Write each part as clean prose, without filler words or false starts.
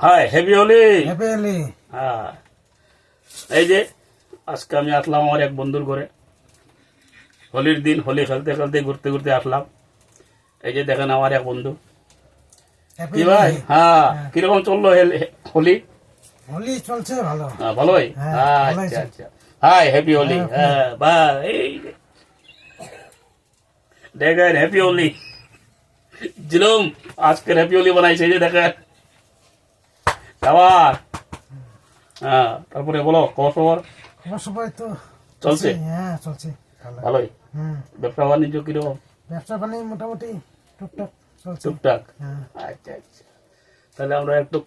High happy Holi. Happy Holi. হ্যাঁ, এই যে আজকে আমি আসলাম আমার এক বন্ধুর ঘরে। হোলির দিন হোলি খেলতে খেলতে ঘুরতে ঘুরতে আসলাম। এই যে দেখেন আমার এক বন্ধু। হ্যাপি কি ভাই? হোলি। হ্যাঁ, কিরকম চললো হোলি? হোলি চলছে ভালো। ভালোই। হ্যাঁ, ভালোই আচ্ছা চলছে। আচ্ছা, হাই হ্যাপি হোলি। Happy হ্যাঁ ভাই, এই যে দেখেন হ্যাপি হোলি জিলুম আজকের হ্যাপি হোলি বানাইছে। এই যে দেখেন আবার। হ্যাঁ, তারপরে বলো খবর খবর। খবর সবাই তো চলছে? হ্যাঁ চলছে ভালো। ভালোই। হুম, ব্যবসা বাণিজ্য কিরকম? ব্যবসা বাণিজ্য মোটামুটি টুকটাক চলছে। টুকটাক। হ্যাঁ। আচ্ছা আচ্ছা, তাহলে আমরা একটু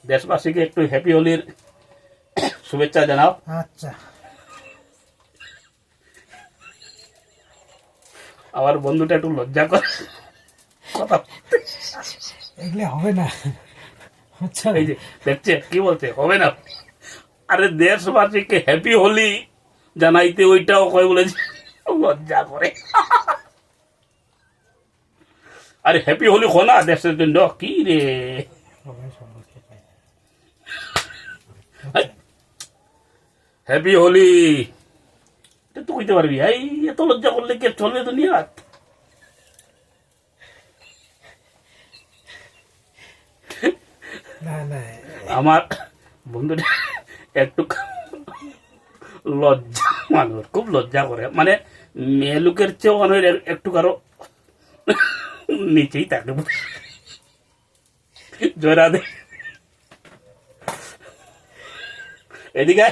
দেশবাসীকে একটু হ্যাপি হোলির শুভেচ্ছা জানাও। আচ্ছা, আমার বন্ধুটা একটু লজ্জা করে কথা। এগুলো হবে না। আচ্ছা, এই যে দেখছে কি বলছে, হবে না। আরে দেশবাসীকে হ্যাপি হোলি জানাইতে ওইটাও কয় বলেছে লজ্জা করে। আরে হ্যাপি হোলি খো না দেশের জন্য। কি রে, সবাই সব বুঝতে পারে। হ্যাপি হোলি এটা তো কইতে পারবি। এই এত লজ্জা করলে কে চলবে দুনিয়া? না না, আমার বন্ধুটা একটু লজ্জা, মানুষ খুব লজ্জা করে, মানে মেয়ে লোকের চেয়েও মানুষ একটু কারো নিচেই থাকে। জয়রা দে এদিকে।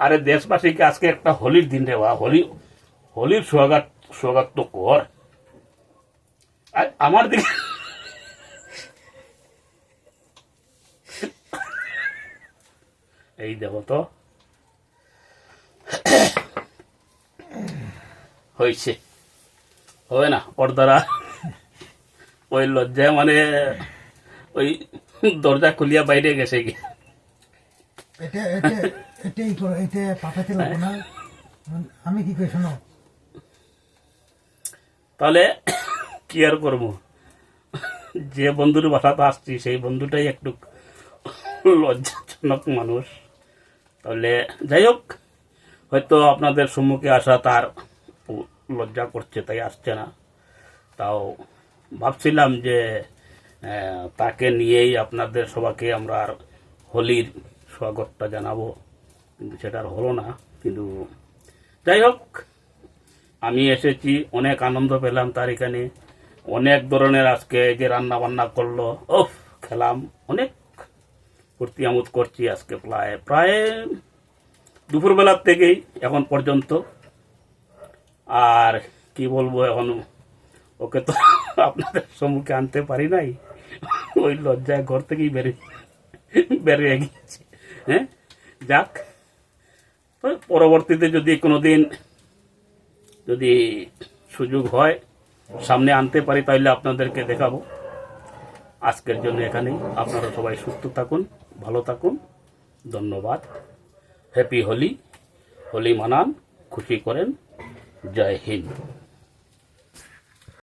আরে দেশবাসীকে আজকে একটা হোলির দিন রে বা, হোলির স্বাগত তো কর। আর আমার দিকে এই দেখো তো হয়েছে, হবে না ওর দ্বারা। ওই লজ্জায় মানে ওই দরজা খুলিয়া বাইরে গেছে কি। এটা এটা এটাই করো, এটা পাঠাতে লাগবে না। আমি কি কই শোনো, তাহলে কি আর করবো, যে বন্ধুর বাসাতে আসছি সেই বন্ধুটাই একটু লজ্জাজনক মানুষ। তাহলে যাই হোক, হয়তো আপনাদের সম্মুখে আসা তার লজ্জা করছে তাই আসছে না। তাও ভাবছিলাম যে তাকে নিয়েই আপনাদের সবাইকে আমরা আর হোলির স্বাগতটা জানাবো, কিন্তু সেটা আর হলো না। কিন্তু যাই হোক, আমি এসেছি, অনেক আনন্দ পেলাম তার এখানে। অনেক ধরনের আজকে যে রান্না বান্না করলো, ওফ খেলাম, অনেক ফুর্তি আমোদ করছি আজকে প্রায় দুপুরবেলার থেকেই এখন পর্যন্ত। আর কি বলবো, এখন ওকে তো আপনাদের সম্মুখে আনতে পারি নাই, ওই লজ্জায় ঘর থেকেই বেরিয়ে গিয়েছে। হ্যাঁ, যাক, পরবর্তীতে যদি কোনোদিন যদি সুযোগ হয় সামনে আনতে পারি তাহলে আপনাদেরকে দেখাবো। আজকের জন্য এখানেই। আপনারা সবাই সুস্থ থাকুন, ভালো থাকুন, ধন্যবাদ। হ্যাপি হোলি, হোলি মানান, খুশি করেন। জয় হিন্দ।